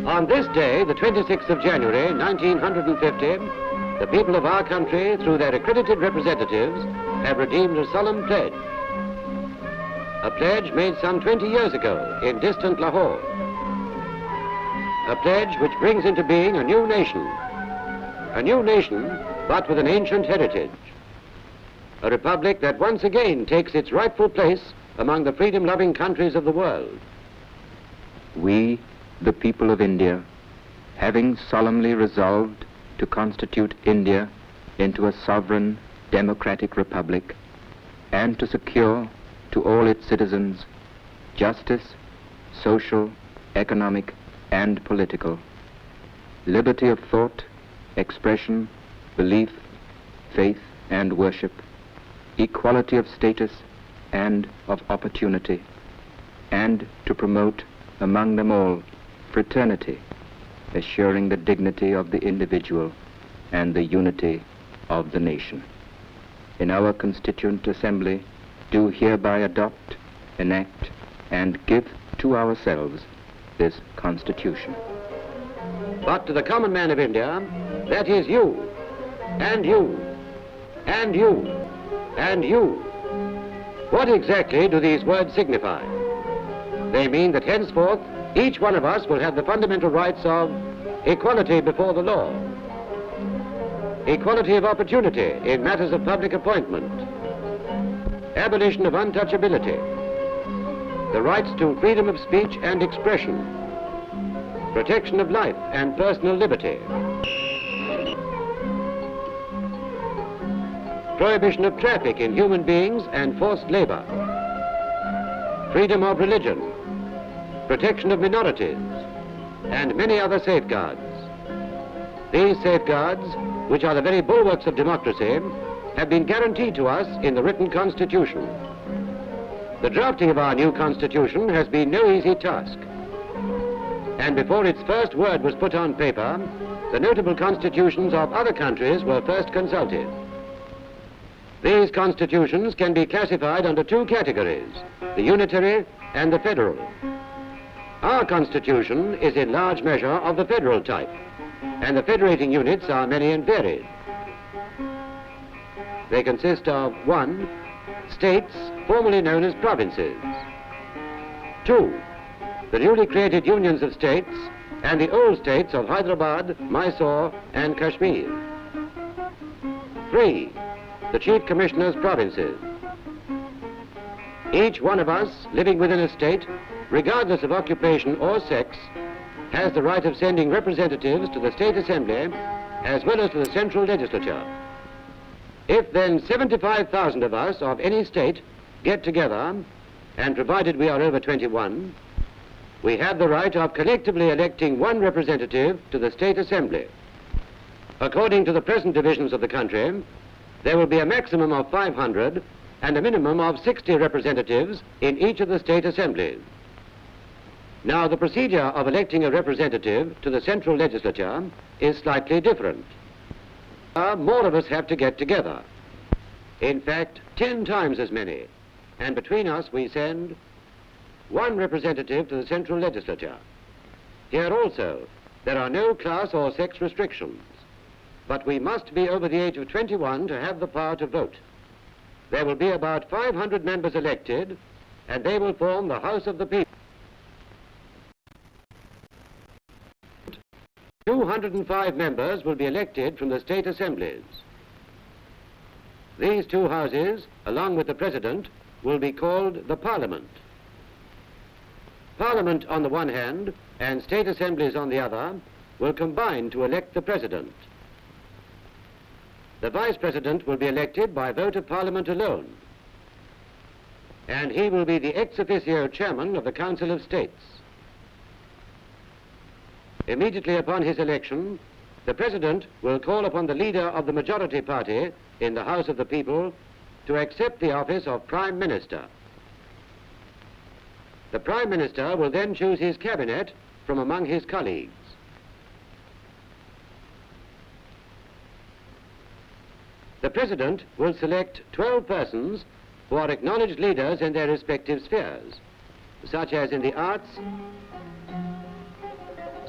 On this day, the 26th of January, 1950, the people of our country, through their accredited representatives, have redeemed a solemn pledge. A pledge made some 20 years ago in distant Lahore. A pledge which brings into being a new nation but with an ancient heritage. A republic that once again takes its rightful place among the freedom-loving countries of the world. We, the people of India, having solemnly resolved to constitute India into a sovereign democratic republic and to secure to all its citizens justice, social, economic, and political, liberty of thought, expression, belief, faith, and worship, equality of status and of opportunity, and to promote among them all fraternity, assuring the dignity of the individual and the unity of the nation. In our Constituent Assembly, do hereby adopt, enact, and give to ourselves this Constitution. But to the common man of India, that is you, and you, and you, and you. What exactly do these words signify? They mean that henceforth, each one of us will have the fundamental rights of equality before the law, equality of opportunity in matters of public appointment, abolition of untouchability, the rights to freedom of speech and expression, protection of life and personal liberty, prohibition of traffic in human beings and forced labor, freedom of religion, protection of minorities, and many other safeguards. These safeguards, which are the very bulwarks of democracy, have been guaranteed to us in the written Constitution. The drafting of our new Constitution has been no easy task. And before its first word was put on paper, the notable constitutions of other countries were first consulted. These constitutions can be classified under two categories, the unitary and the federal. Our Constitution is in large measure of the federal type, and the federating units are many and varied. They consist of 1. States formerly known as provinces. 2. The newly created unions of states and the old states of Hyderabad, Mysore, and Kashmir. 3. The Chief Commissioner's provinces. Each one of us living within a state, regardless of occupation or sex, has the right of sending representatives to the State Assembly as well as to the Central Legislature. If then 75,000 of us of any state get together, and provided we are over 21, we have the right of collectively electing one representative to the State Assembly. According to the present divisions of the country, there will be a maximum of 500 and a minimum of 60 representatives in each of the state assemblies. Now, the procedure of electing a representative to the Central Legislature is slightly different. More of us have to get together. In fact, 10 times as many. And between us, we send one representative to the Central Legislature. Here also, there are no class or sex restrictions. But we must be over the age of 21 to have the power to vote. There will be about 500 members elected, and they will form the House of the People. 205 members will be elected from the state assemblies. These two houses, along with the President, will be called the Parliament. Parliament on the one hand, and state assemblies on the other, will combine to elect the President. The Vice President will be elected by vote of Parliament alone, and he will be the ex officio chairman of the Council of States. Immediately upon his election, the President will call upon the leader of the majority party in the House of the People to accept the office of Prime Minister. The Prime Minister will then choose his cabinet from among his colleagues. The President will select 12 persons who are acknowledged leaders in their respective spheres, such as in the arts,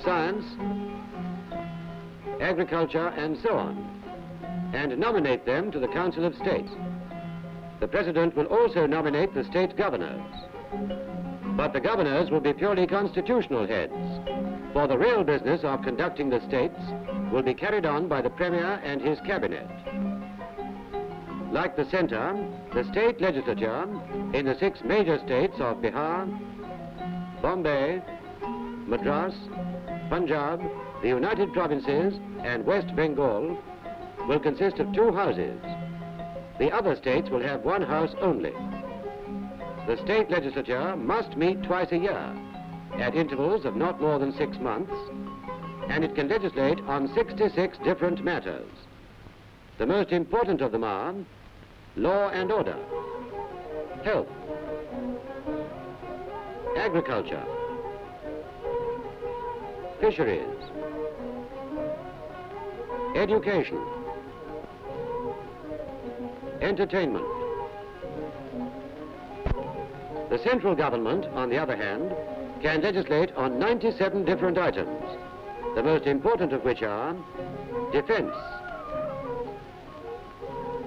science, agriculture, and so on, and nominate them to the Council of State. The President will also nominate the state governors. But the governors will be purely constitutional heads, for the real business of conducting the states will be carried on by the Premier and his cabinet. Like the centre, the state legislature in the 6 major states of Bihar, Bombay, Madras, Punjab, the United Provinces, and West Bengal will consist of 2 houses. The other states will have 1 house only. The state legislature must meet twice a year, at intervals of not more than 6 months, and it can legislate on 66 different matters. The most important of them are law and order, health, agriculture, fisheries, education, entertainment. The central government, on the other hand, can legislate on 97 different items, the most important of which are defense,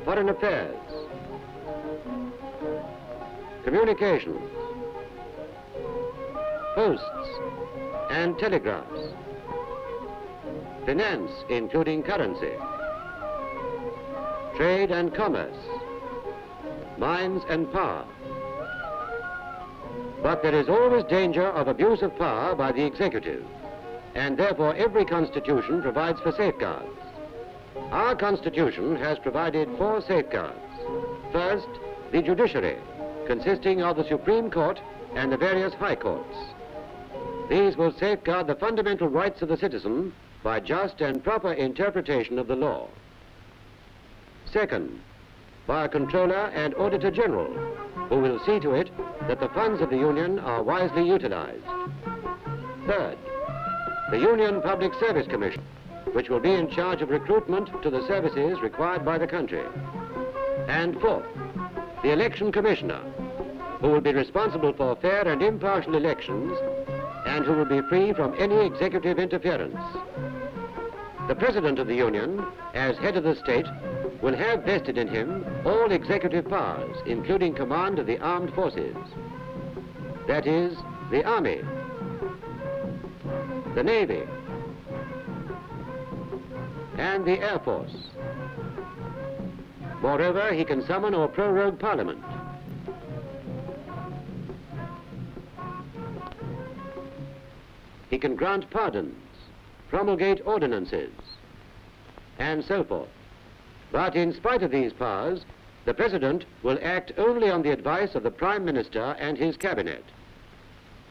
foreign affairs, communications, posts and telegraphs, finance including currency, trade and commerce, mines and power. But there is always danger of abuse of power by the executive, and therefore every constitution provides for safeguards. Our constitution has provided 4 safeguards. First, the judiciary, consisting of the Supreme Court and the various high courts. These will safeguard the fundamental rights of the citizen by just and proper interpretation of the law. Second, by a Controller and Auditor General, who will see to it that the funds of the Union are wisely utilized. Third, the Union Public Service Commission, which will be in charge of recruitment to the services required by the country. And fourth, the Election Commissioner, who will be responsible for fair and impartial elections and who will be free from any executive interference. The President of the Union, as head of the state, will have vested in him all executive powers, including command of the armed forces. That is, the Army, the Navy, and the Air Force. Moreover, he can summon or prorogue Parliament. He can grant pardons, promulgate ordinances, and so forth. But in spite of these powers, the President will act only on the advice of the Prime Minister and his cabinet.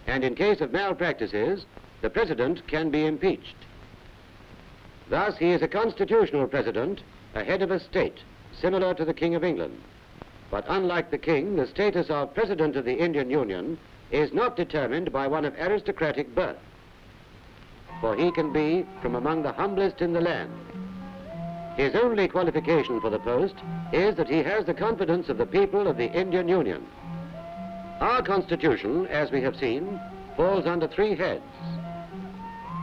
And in case of malpractices, the President can be impeached. Thus, he is a constitutional President, a head of a state, similar to the King of England. But unlike the King, the status of President of the Indian Union is not determined by one of aristocratic birth, for he can be from among the humblest in the land. His only qualification for the post is that he has the confidence of the people of the Indian Union. Our Constitution, as we have seen, falls under 3 heads.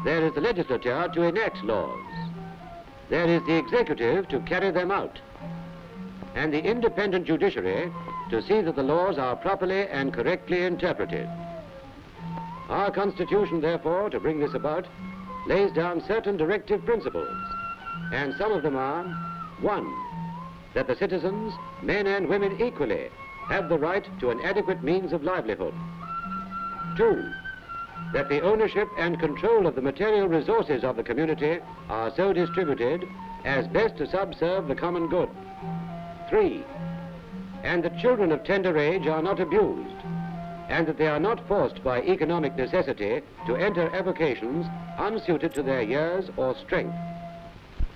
There is the legislature to enact laws. There is the executive to carry them out. And the independent judiciary to see that the laws are properly and correctly interpreted. Our Constitution, therefore, to bring this about, lays down certain directive principles. And some of them are, 1, that the citizens, men and women equally, have the right to an adequate means of livelihood. 2, that the ownership and control of the material resources of the community are so distributed as best to subserve the common good. 3, and that children of tender age are not abused, and that they are not forced by economic necessity to enter avocations unsuited to their years or strength.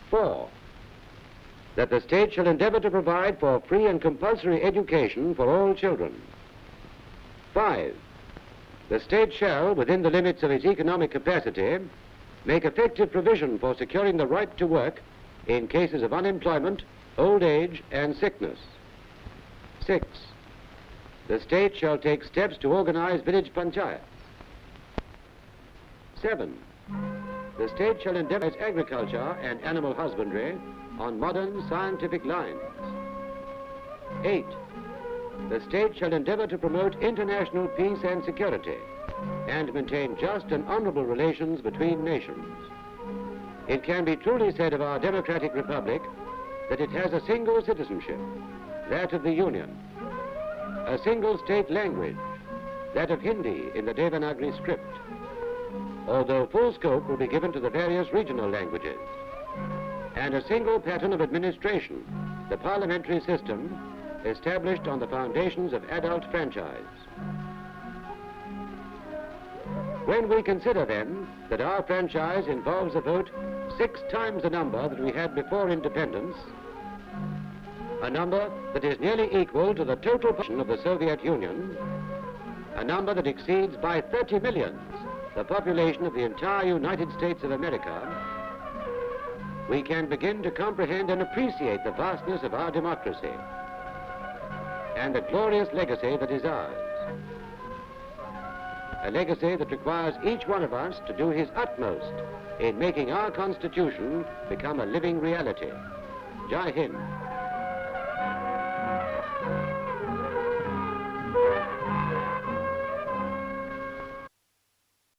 4, that the state shall endeavor to provide for free and compulsory education for all children. 5, the state shall, within the limits of its economic capacity, make effective provision for securing the right to work in cases of unemployment, old age, and sickness. 6, the state shall take steps to organize village panchayats. 7, the state shall endeavor its agriculture and animal husbandry on modern scientific lines. 8. The state shall endeavor to promote international peace and security and maintain just and honorable relations between nations. It can be truly said of our democratic republic that it has a single citizenship, that of the Union, a single state language, that of Hindi in the Devanagari script, although full scope will be given to the various regional languages, and a single pattern of administration, the parliamentary system, established on the foundations of adult franchise. When we consider then that our franchise involves a vote 6 times the number that we had before independence, a number that is nearly equal to the total population of the Soviet Union, a number that exceeds by 30 millions the population of the entire United States of America, we can begin to comprehend and appreciate the vastness of our democracy and the glorious legacy that is ours. A legacy that requires each one of us to do his utmost in making our Constitution become a living reality. Jai Hind.